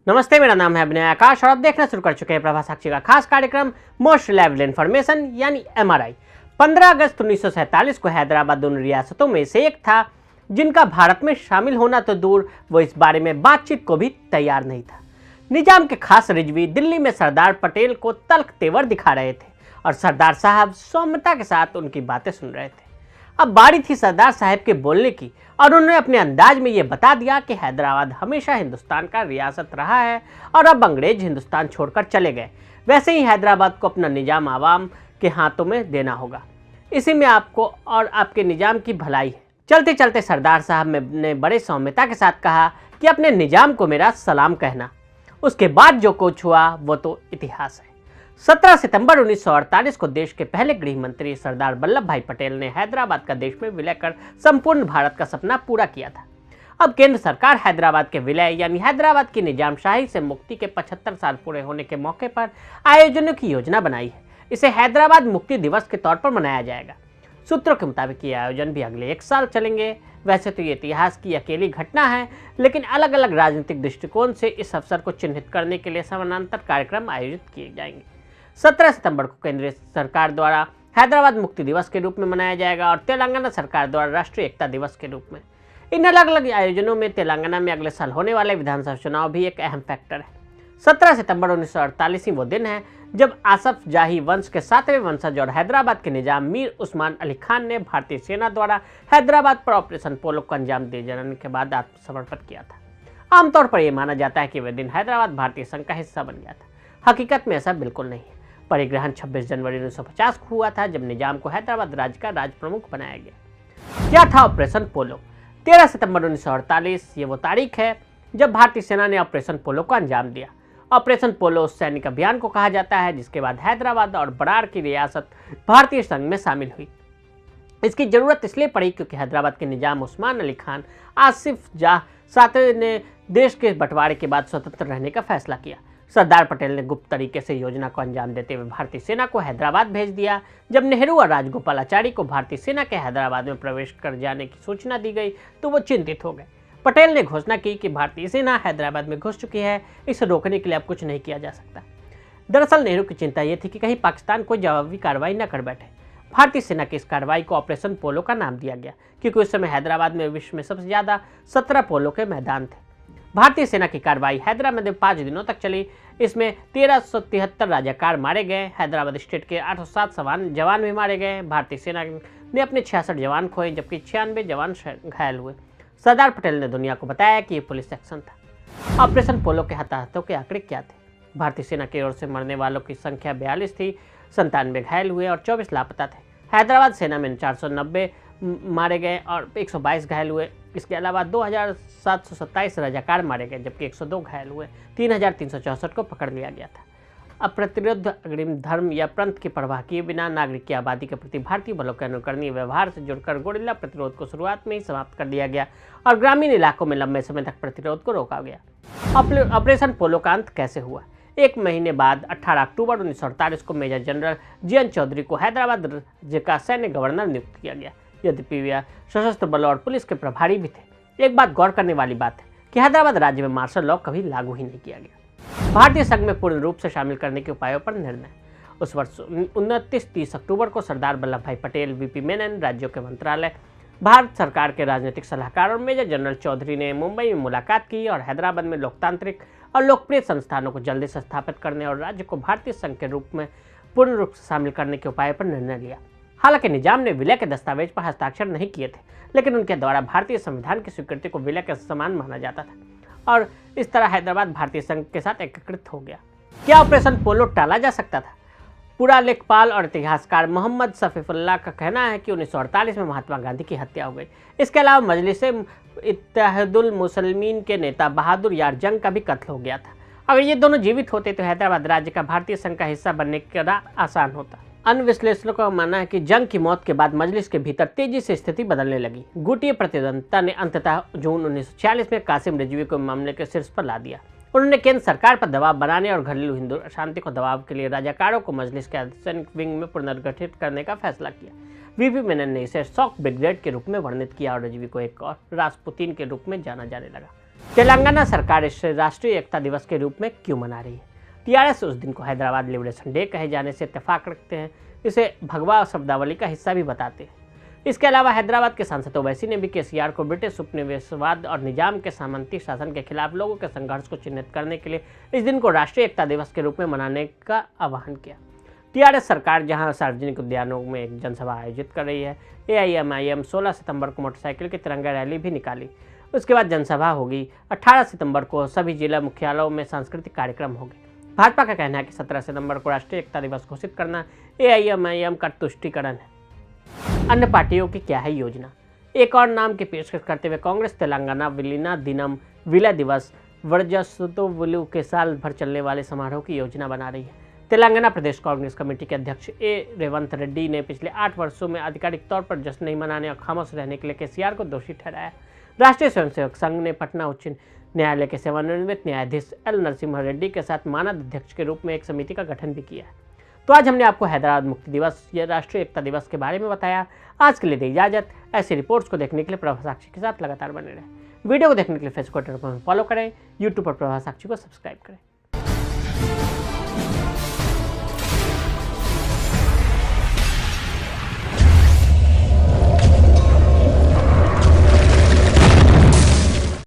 नमस्ते, मेरा नाम है अभिनय आकाश और आप देखना शुरू कर चुके हैं प्रभा साक्षी का खास कार्यक्रम मोस्ट रिलायबल इन्फॉर्मेशन यानी MRI। 15 अगस्त 1947 को हैदराबाद उन रियासतों में से एक था जिनका भारत में शामिल होना तो दूर, वो इस बारे में बातचीत को भी तैयार नहीं था। निजाम के खास रिजवी दिल्ली में सरदार पटेल को तल्ख तेवर दिखा रहे थे और सरदार साहब सौम्यता के साथ उनकी बातें सुन रहे थे। अब बारी थी सरदार साहब के बोलने की और उन्होंने अपने अंदाज में ये बता दिया कि हैदराबाद हमेशा हिंदुस्तान का रियासत रहा है और अब अंग्रेज हिंदुस्तान छोड़कर चले गए, वैसे ही हैदराबाद को अपना निजाम आवाम के हाथों में देना होगा। इसी में आपको और आपके निजाम की भलाई है। चलते चलते सरदार साहब ने बड़े सौम्यता के साथ कहा कि अपने निजाम को मेरा सलाम कहना। उसके बाद जो कुछ हुआ वो तो इतिहास है। 17 सितंबर 1948 को देश के पहले गृह मंत्री सरदार वल्लभ भाई पटेल ने हैदराबाद का देश में विलय कर संपूर्ण भारत का सपना पूरा किया था। अब केंद्र सरकार हैदराबाद के विलय यानी हैदराबाद की निजामशाही से मुक्ति के 75 साल पूरे होने के मौके पर आयोजनों की योजना बनाई है। इसे हैदराबाद मुक्ति दिवस के तौर पर मनाया जाएगा। सूत्रों के मुताबिक ये आयोजन भी अगले 1 साल चलेंगे। वैसे तो ये इतिहास की अकेली घटना है, लेकिन अलग अलग राजनीतिक दृष्टिकोण से इस अवसर को चिन्हित करने के लिए समानांतर कार्यक्रम आयोजित किए जाएंगे। 17 सितंबर को केंद्रीय सरकार द्वारा हैदराबाद मुक्ति दिवस के रूप में मनाया जाएगा और तेलंगाना सरकार द्वारा राष्ट्रीय एकता दिवस के रूप में। इन अलग अलग आयोजनों में तेलंगाना में अगले साल होने वाले विधानसभा चुनाव भी एक अहम फैक्टर है। 17 सितंबर 1948 ही वो दिन है जब आसफ जाही वंश के 7वें वंशज और हैदराबाद के निजाम मीर उस्मान अली खान ने भारतीय सेना द्वारा हैदराबाद पर ऑपरेशन पोलो को अंजाम दिए जाने के बाद आत्मसमर्पण किया था। आमतौर पर यह माना जाता है कि वह दिन हैदराबाद भारतीय संघ का हिस्सा बन गया था। हकीकत में ऐसा बिल्कुल नहीं है। परिग्रहण 26 जनवरी 1950 को हुआ था जब निजाम को हैदराबाद राज्य का राज प्रमुख बनाया गया। क्या था ऑपरेशन पोलो? 13 सितंबर 1948 ये वो तारीख है जब भारतीय सेना ने ऑपरेशन पोलो को अंजाम दिया। ऑपरेशन पोलो उस सैनिक अभियान को कहा जाता है जिसके बाद हैदराबाद और बरार की रियासत भारतीय संघ में शामिल हुई। इसकी जरूरत इसलिए पड़ी क्योंकि हैदराबाद के निजाम उस्मान अली खान आसिफ जाह सातवें ने देश के बंटवारे के बाद स्वतंत्र रहने का फैसला किया। सरदार पटेल ने गुप्त तरीके से योजना को अंजाम देते हुए भारतीय सेना को हैदराबाद भेज दिया। जब नेहरू और राजगोपालाचारी को भारतीय सेना के हैदराबाद में प्रवेश कर जाने की सूचना दी गई तो वो चिंतित हो गए। पटेल ने घोषणा की कि भारतीय सेना हैदराबाद में घुस चुकी है, इसे रोकने के लिए अब कुछ नहीं किया जा सकता। दरअसल नेहरू की चिंता यह थी कि कहीं पाकिस्तान कोई जवाबी कार्रवाई न कर बैठे। भारतीय सेना की इस कार्रवाई को ऑपरेशन पोलो का नाम दिया गया क्योंकि उस समय हैदराबाद में विश्व में सबसे ज्यादा 17 पोलो के मैदान थे। भारतीय सेना की कार्रवाई हैदराबाद में 5 दिनों तक चली। इसमें 1373 राजाकार मारे गए। हैदराबाद स्टेट के 807 जवान भी मारे गए। भारतीय सेना ने अपने 66 जवान खोए जबकि 96 जवान घायल हुए। सरदार पटेल ने दुनिया को बताया कि ये पुलिस एक्शन था। ऑपरेशन पोलो के हताहतों के आंकड़े क्या थे? भारतीय सेना की ओर से मरने वालों की संख्या 42 थी, 97 घायल हुए और 24 लापता थे। हैदराबाद सेना में 490 मारे गए और 122 घायल हुए। इसके अलावा 2727 रजाकार मारे गए जबकि 102 घायल हुए। 3364 को पकड़ लिया गया था। अप्रतिरोध अग्रिम धर्म या पंथ की परवाह किए बिना नागरिक की आबादी के प्रति भारतीय बलों के अनुकरणीय व्यवहार से जुड़कर गोरिल्ला प्रतिरोध को शुरुआत में ही समाप्त कर दिया गया और ग्रामीण इलाकों में लंबे समय तक प्रतिरोध को रोका गया। ऑपरेशन पोलो का अंत कैसे हुआ? 1 महीने बाद 18 अक्टूबर 1948 को मेजर जनरल GN चौधरी को हैदराबाद राज्य का सैन्य गवर्नर नियुक्त किया गया। यद्यपि वे सशस्त्र बलों और पुलिस के प्रभारी भी थे। एक बात गौर करने वाली बात है कि हैदराबाद राज्य में मार्शल लॉ कभी लागू ही नहीं किया गया। भारतीय संघ में पूर्ण रूप से शामिल करने के उपायों पर निर्णय। उस वर्ष 29-30 अक्टूबर को सरदार वल्लभ भाई पटेल, VP मेनन, राज्यों के मंत्रालय, भारत सरकार के राजनीतिक सलाहकार और मेजर जनरल चौधरी ने मुंबई में मुलाकात की और हैदराबाद में लोकतांत्रिक और लोकप्रिय संस्थानों को जल्दी से स्थापित करने और राज्य को भारतीय संघ के रूप में पूर्ण रूप से शामिल करने के उपाय पर निर्णय लिया। हालांकि निजाम ने विलय के दस्तावेज पर हस्ताक्षर नहीं किए थे, लेकिन उनके द्वारा भारतीय संविधान की स्वीकृति को विलय के समान माना जाता था और इस तरह हैदराबाद भारतीय संघ के साथ एकीकृत हो गया। क्या ऑपरेशन पोलो टाला जा सकता था? पूरा लेखपाल और इतिहासकार मोहम्मद सफीउल्लाह का कहना है कि 1948 में महात्मा गांधी की हत्या हो गई। इसके अलावा मजलिसे इत्तेहादुल मुस्लिमीन के नेता बहादुर यार जंग का भी कत्ल हो गया था। अगर ये दोनों जीवित होते तो हैदराबाद राज्य का भारतीय संघ का हिस्सा बनने का आसान होता। अन्य विश्लेषकों का मानना है कि जंग की मौत के बाद मजलिस के भीतर तेजी से स्थिति बदलने लगी। गुटीय प्रतिद्वंद्विता ने अंततः जून 1946 में कासिम रिजवी को मामले के शीर्ष पर ला दिया। उन्होंने केंद्र सरकार पर दबाव बनाने और घरेलू हिंदू अशांति को दबाव के लिए रजाकारों को मजलिस के सैनिक विंग में पुनर्गठित करने का फैसला किया। VP मेनन ने इसे शॉक ब्रिगेड के रूप में वर्णित किया और रिजवी को एक और रासपुतीन के रूप में जाना जाने लगा। तेलंगाना सरकार इसे राष्ट्रीय एकता दिवस के रूप में क्यों मना रही है? टीआरएस उस दिन को हैदराबाद लिबरेशन डे कहे जाने से इत्तेफाक रखते हैं, इसे भगवा शब्दावली का हिस्सा भी बताते हैं। इसके अलावा हैदराबाद के सांसद ओवैसी ने भी केसीआर को ब्रिटिश उपनिवेशवाद और निजाम के सामंती शासन के खिलाफ लोगों के संघर्ष को चिन्हित करने के लिए इस दिन को राष्ट्रीय एकता दिवस के रूप में मनाने का आह्वान किया। टीआरएस सरकार जहां सार्वजनिक उद्यानों में एक जनसभा आयोजित कर रही है, एआईएमआईएम 16 सितंबर को मोटरसाइकिल की तिरंगा रैली भी निकाली। उसके बाद जनसभा होगी। 18 सितंबर को सभी जिला मुख्यालयों में सांस्कृतिक कार्यक्रम होंगे। भाजपा का कहना है कि 17 सितंबर को राष्ट्रीय एकता दिवस घोषित करना एआईएमआईएम का तुष्टिकरण है। अन्य पार्टियों की क्या है योजना? एक और नाम की पेशकश करते हुए कांग्रेस तेलंगाना विलीना दिनम विलय दिवस वर्जस्तुवुलु के साल भर चलने वाले समारोह की योजना बना रही है। तेलंगाना प्रदेश कांग्रेस कमेटी के अध्यक्ष रेवंत रेड्डी ने पिछले 8 वर्षों में आधिकारिक तौर पर जश्न नहीं मनाने और खामोश रहने के लिए केसीआर को दोषी ठहराया। राष्ट्रीय स्वयंसेवक संघ ने पटना उच्च न्यायालय के सेवानिवृत्त न्यायाधीश एल नरसिम्हा रेड्डी के साथ मानद अध्यक्ष के रूप में एक समिति का गठन भी किया है। तो आज हमने आपको हैदराबाद मुक्ति दिवस या राष्ट्रीय एकता दिवस के बारे में बताया। आज के लिए दी इजाजत। ऐसी रिपोर्ट्स को देखने के लिए प्रभा साक्षी के साथ लगातार बने रहें। वीडियो को देखने के लिए फेसबुक ट्विटर पर फॉलो करें, यूट्यूब पर प्रभा साक्षी को सब्सक्राइब करें।